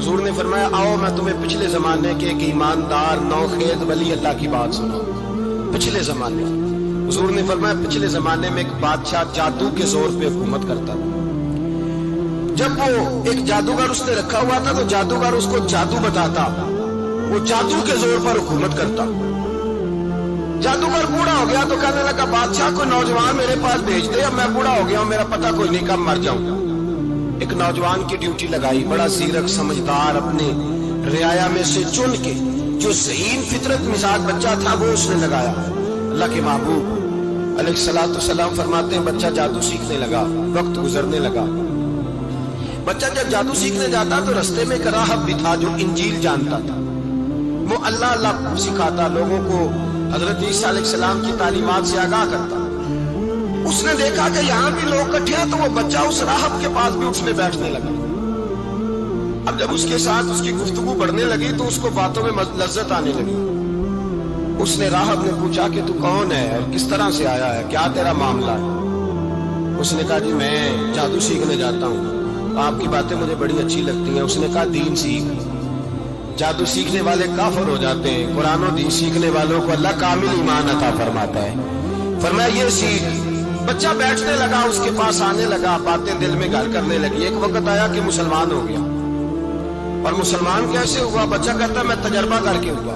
حضور نے فرمایا آؤ میں تمہیں پچھلے زمانے کے ایک ایماندار نوخیز ولی اللہ کی بات سناؤں. پچھلے زمانے حضور نے فرمایا پچھلے زمانے میں ایک بادشاہ جادو کے زور پہ حکومت کرتا تھا. جب وہ ایک جادوگر اس نے رکھا ہوا تھا تو جادوگر اس کو جادو بتاتا, وہ جادو کے زور پر حکومت کرتا. جادوگر بوڑھا ہو گیا تو کہنے لگا بادشاہ کو نوجوان میرے پاس بھیج دے, اب میں بوڑھا ہو گیا ہوں, میرا پتہ کوئی نہیں کب مر جاؤں. ایک نوجوان کی ڈیوٹی لگائی, بڑا زیرک سمجھدار, اپنے رعایا میں سے چن کے جو ذہین فطرت مزاج بچہ تھا وہ اس نے لگایا. اللہ کے محبوب علیہ الصلوۃ والسلام فرماتے ہیں بچہ جادو سیکھنے لگا, وقت گزرنے لگا. بچہ جب جادو سیکھنے جاتا تو رستے میں ایک راہب بھی تھا جو انجیل جانتا تھا. وہ اللہ اللہ سکھاتا, لوگوں کو حضرت عیسیٰ علیہ السلام کی تعلیمات سے آگاہ کرتا. اس نے دیکھا کہ یہاں بھی لوگ اکٹھے ہیں تو وہ بچہ اس راہب کے پاس بھی اٹھنے بیٹھنے لگا. اب جب اس کے ساتھ اس کی گفتگو بڑھنے لگی تو اس کو باتوں میں لذت آنے لگی. اس نے راہب نے پوچھا کہ تو کون ہے اور کس طرح سے آیا ہے, کیا تیرا معاملہ ہے؟ اس نے کہا جی میں جادو سیکھنے جاتا ہوں, آپ کی باتیں مجھے بڑی اچھی لگتی ہیں. اس نے کہا دین سیکھ. جادو سیکھنے والے کافر ہو جاتے ہیں, قرآن و دین سیکھنے والوں کو اللہ کامل ایمان عطا فرماتا ہے. فرمایا یہ سیکھ. بچہ بیٹھنے لگا, اس کے پاس آنے لگا, باتیں دل میں گھر کرنے لگی. ایک وقت آیا کہ مسلمان ہو گیا. اور مسلمان کیسے ہوا؟ بچہ کہتا میں تجربہ کر کے ہوا.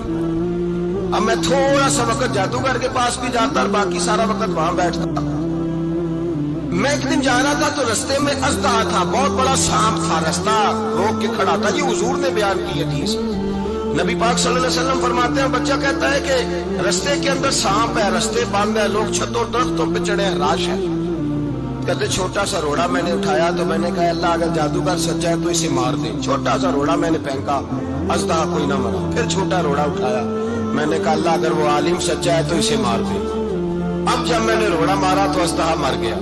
اب میں تھوڑا سا وقت جادوگر کے پاس بھی جاتا اور باقی سارا وقت وہاں بیٹھتا. میں ایک دن جا رہا تھا تو رستے میں اژدہا تھا, بہت بڑا سانپ تھا, رستہ روک کے کھڑا تھا. یہ حضور نے بیان کی حدیث. نبی پاک صلی اللہ علیہ وسلم فرماتے ہیں بچہ کہتا ہے کہ رستے کے اندر سانپ ہے, رستے بند ہے, لوگ چھتوں درختوں پہ چڑھے ہیں, راش ہے. کہتے چھوٹا سا روڑا میں نے اٹھایا تو میں نے کہا اللہ اگر جادوگر سچا ہے تو اسے مار دے. چھوٹا سا روڑا میں نے پھینکا, اژدہا کوئی نہ مرا. پھر چھوٹا روڑا اٹھایا, میں نے کہا اللہ اگر وہ عالم سچا ہے تو اسے مار دے. اب جب میں نے روڑا مارا تو اژدہا مر گیا.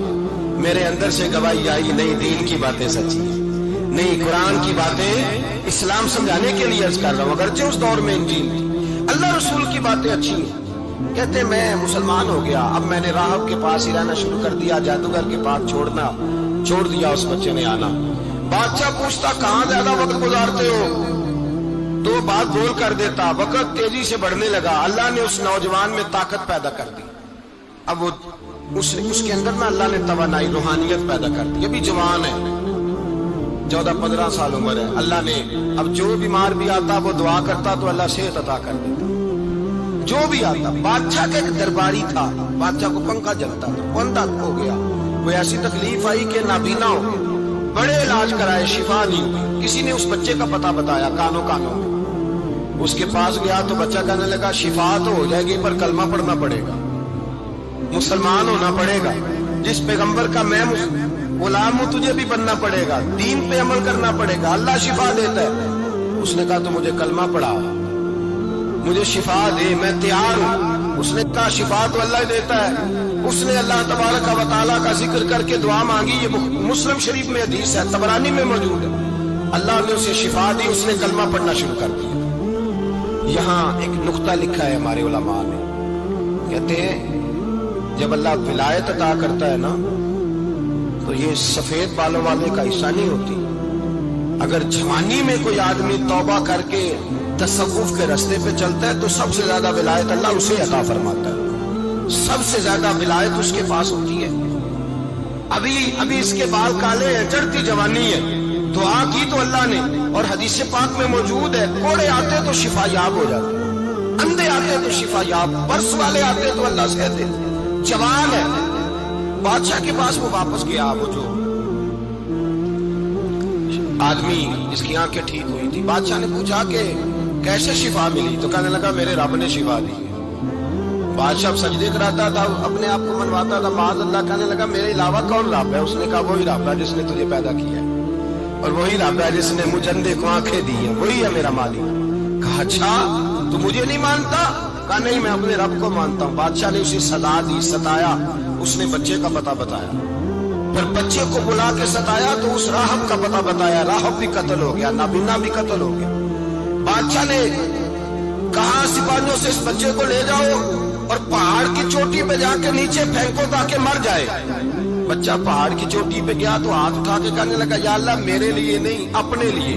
میرے اندر سے گواہی آئی نہیں دین کی باتیں سچی ہیں, نہیں قرآن کی باتیں اسلام سمجھانے کے لیے عرض کر رہا ہوں. اگرچہ اس دور میں انجیل تھی, اللہ رسول کی باتیں اچھی ہیں. کہتے میں مسلمان ہو گیا. اب میں نے راہب کے پاس ہی رہنا شروع کر دیا, جادوگر کے پاس چھوڑ دیا. اس بچے نے آنا. بادشاہ پوچھتا کہاں زیادہ وقت گزارتے ہو تو بات بول کر دیتا. وقت تیزی سے بڑھنے لگا. اللہ نے اس نوجوان میں طاقت پیدا کر دی. اب وہ اس کے اندر نا اللہ نے توانائی روحانیت پیدا کر دی. ابھی جوان ہے, 14-15 سال عمر ہے. اللہ نے اب جو بیمار بھی آتا وہ دعا کرتا تو اللہ صحت عطا کر دیتا. جو بھی آتا. بادشاہ کا ایک درباری تھا, بادشاہ کو پنکھا جلتا تھا, اندھا ہو گیا. کوئی ایسی تکلیف آئی کہ نابینا ہو گیا, بڑے علاج کرائے, شفا نہیں ہوئی. کسی نے اس بچے کا پتہ بتایا کانوں میں. اس کے پاس گیا تو بچہ کہنے لگا شفا تو ہو جائے گی پر کلمہ پڑھنا پڑے گا, مسلمان ہونا پڑے گا. جس پیغمبر کا میں غلام ہوں تجھے بھی بننا پڑے گا, دین پہ عمل کرنا پڑے گا. اللہ شفا دیتا ہے. اس نے کہا تو مجھے کلمہ پڑھا, مجھے شفا دے, میں تیار ہوں. اس نے کہا شفا تو اللہ دیتا ہے. اس نے اللہ تبارک و تعالیٰ کا ذکر کر کے دعا مانگی. یہ مسلم شریف میں حدیث ہے, طبرانی میں موجود ہے. اللہ نے اسے شفا دی, اس نے کلمہ پڑھنا شروع کر دیا. یہاں ایک نقطہ لکھا ہے ہمارے علماء نے, کہتے ہیں جب اللہ ولایت عطا کرتا ہے نا تو یہ سفید بالوں والے کا حصہ نہیں ہوتی. اگر جوانی میں کوئی آدمی توبہ کر کے تصوف کے راستے پہ چلتا ہے تو سب سے زیادہ ولایت اللہ اسے عطا فرماتا ہے. سب سے زیادہ ولایت اس کے پاس ہوتی ہے. ابھی اس کے بال کالے ہیں, چڑھتی جوانی ہے, دعا کی تو اللہ نے, اور حدیث پاک میں موجود ہے کوڑے آتے تو شفا یاب ہو جاتے, اندھے آتے تو شفا یاب, برس والے آتے تو اللہ سے کہتے. جوان ہے, بادشاہ کے پاس وہ واپس گیا. وہ جو آدمی جس کی آنکھیں ٹھیک ہوئی تھی, بادشاہ نے پوچھا کہ کیسے شفا ملی تو کہنے لگا میرے رب نے شفا دی. بادشاہ سجدے کراتا تھا, اپنے آپ کو منواتا تھا معاذ اللہ. کہنے لگا میرے علاوہ کون رب ہے؟ اس نے کہا وہی رب ہے جس نے تجھے پیدا کیا ہے, اور وہی رب ہے جس نے مجھ اندھے کو آنکھیں دی ہیں, وہی ہے میرا مالک. کہا اچھا تو مجھے نہیں مانتا؟ کہا نہیں میں اپنے رب کو مانتا ہوں. بادشاہ نے اسے سزا دی, ستایا. اس نے بچے کا پتہ بتایا, پھر بچے کو بلا کے ستایا تو اس راہب کا پتہ بتایا. راہب بھی قتل ہو گیا, نابینا بھی قتل ہو گیا. بادشاہ نے کہا سپاہیوں سے اس بچے کو لے جاؤ اور پہاڑ کی چوٹی پہ جا کے نیچے پھینکو تاکہ مر جائے. بچہ پہاڑ کی چوٹی پہ گیا تو ہاتھ اٹھا کے کہنے لگا یا اللہ میرے لیے نہیں اپنے لیے,